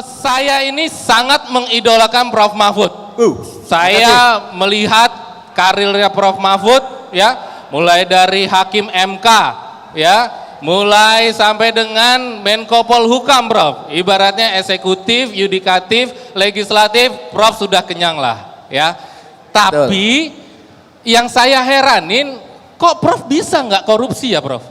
Saya ini sangat mengidolakan Prof. Mahfud. Saya melihat karirnya Prof. Mahfud, ya, mulai dari Hakim MK, ya, mulai sampai dengan Menko Polhukam, Prof. Ibaratnya eksekutif, yudikatif, legislatif, Prof sudah kenyang lah, ya. Tapi yang saya heranin, kok Prof bisa nggak korupsi ya, Prof?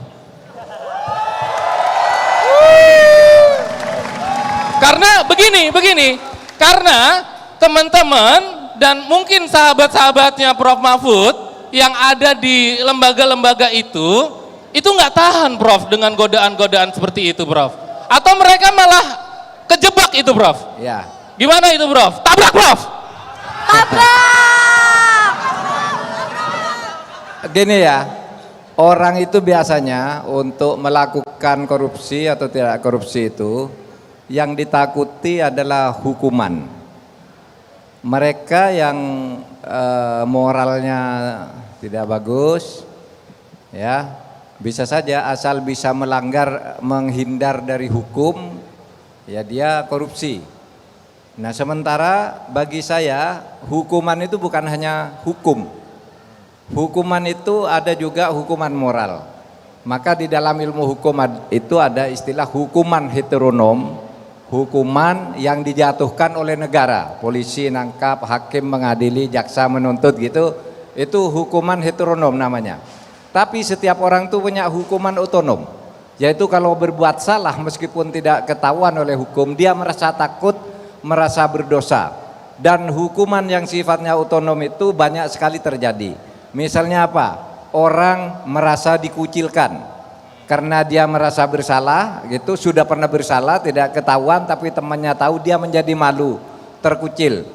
Karena begini, karena teman-teman dan mungkin sahabat-sahabatnya Prof. Mahfud yang ada di lembaga-lembaga itu nggak tahan, Prof, dengan godaan-godaan seperti itu, Prof. Atau mereka malah kejebak itu, Prof. Ya. Gimana itu, Prof? Tabrak, Prof. Tabrak. Gini ya, orang itu biasanya untuk melakukan korupsi atau tidak korupsi itu yang ditakuti adalah hukuman. Mereka yang moralnya tidak bagus, ya, bisa saja asal bisa melanggar, menghindar dari hukum, ya dia korupsi. Nah, sementara bagi saya hukuman itu bukan hanya hukum. Hukuman itu ada juga hukuman moral. Maka di dalam ilmu hukum itu ada istilah hukuman heteronom. Hukuman yang dijatuhkan oleh negara, polisi nangkap, hakim mengadili, jaksa menuntut gitu, itu hukuman heteronom namanya. Tapi setiap orang tuh punya hukuman otonom, yaitu kalau berbuat salah meskipun tidak ketahuan oleh hukum, dia merasa takut, merasa berdosa. Dan hukuman yang sifatnya otonom itu banyak sekali terjadi. Misalnya apa? Orang merasa dikucilkan karena dia merasa bersalah gitu, sudah pernah bersalah tidak ketahuan tapi temannya tahu, dia menjadi malu, terkucil.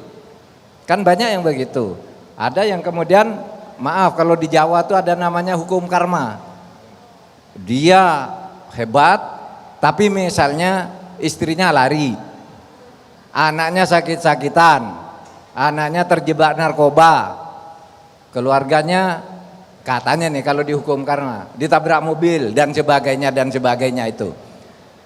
Kan banyak yang begitu. Ada yang kemudian, maaf kalau di Jawa tuh ada namanya hukum karma. Dia hebat tapi misalnya istrinya lari, anaknya sakit-sakitan, anaknya terjebak narkoba, keluarganya katanya nih kalau dihukum karma ditabrak mobil dan sebagainya itu.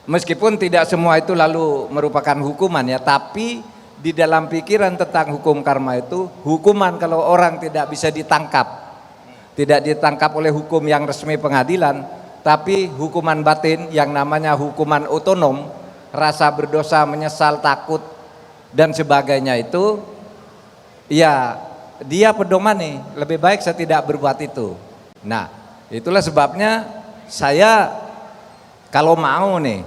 Meskipun tidak semua itu lalu merupakan hukuman ya, tapi di dalam pikiran tentang hukum karma itu, hukuman kalau orang tidak bisa ditangkap, tidak ditangkap oleh hukum yang resmi pengadilan, tapi hukuman batin yang namanya hukuman otonom, rasa berdosa, menyesal, takut dan sebagainya itu, ya dia pedoman nih, lebih baik saya tidak berbuat itu. Nah, itulah sebabnya saya kalau mau nih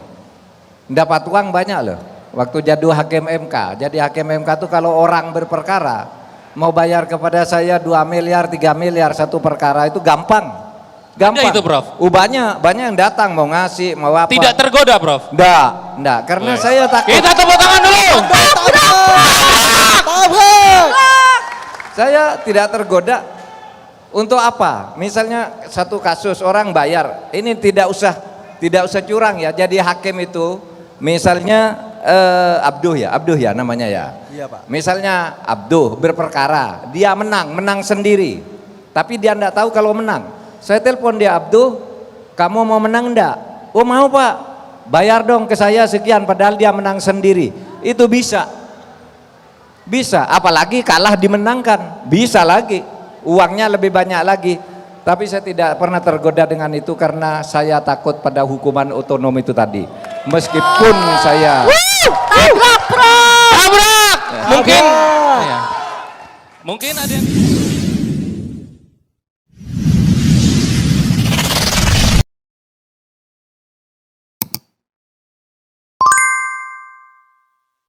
dapat uang banyak loh. Waktu jadi hakim MK, tuh kalau orang berperkara mau bayar kepada saya 2 miliar, 3 miliar satu perkara itu gampang. Gampang. Itu, Prof. Banyak yang datang mau ngasih, mau apa. Tidak tergoda, Prof. Enggak, karena saya takut. Kita tepuk tangan dulu. Saya tidak tergoda. Untuk apa? Misalnya satu kasus orang bayar, ini tidak usah curang ya. Jadi hakim itu misalnya Abduh ya namanya ya. Iya, Pak. Misalnya Abduh berperkara, dia menang sendiri. Tapi dia enggak tahu kalau menang. Saya telepon dia, Abduh, kamu mau menang enggak? Oh mau, Pak. Bayar dong ke saya sekian, padahal dia menang sendiri. Itu bisa, apalagi kalah dimenangkan, bisa lagi, uangnya lebih banyak lagi. Tapi saya tidak pernah tergoda dengan itu karena saya takut pada hukuman otonom itu tadi. Meskipun saya Tabrak! Mungkin ada yang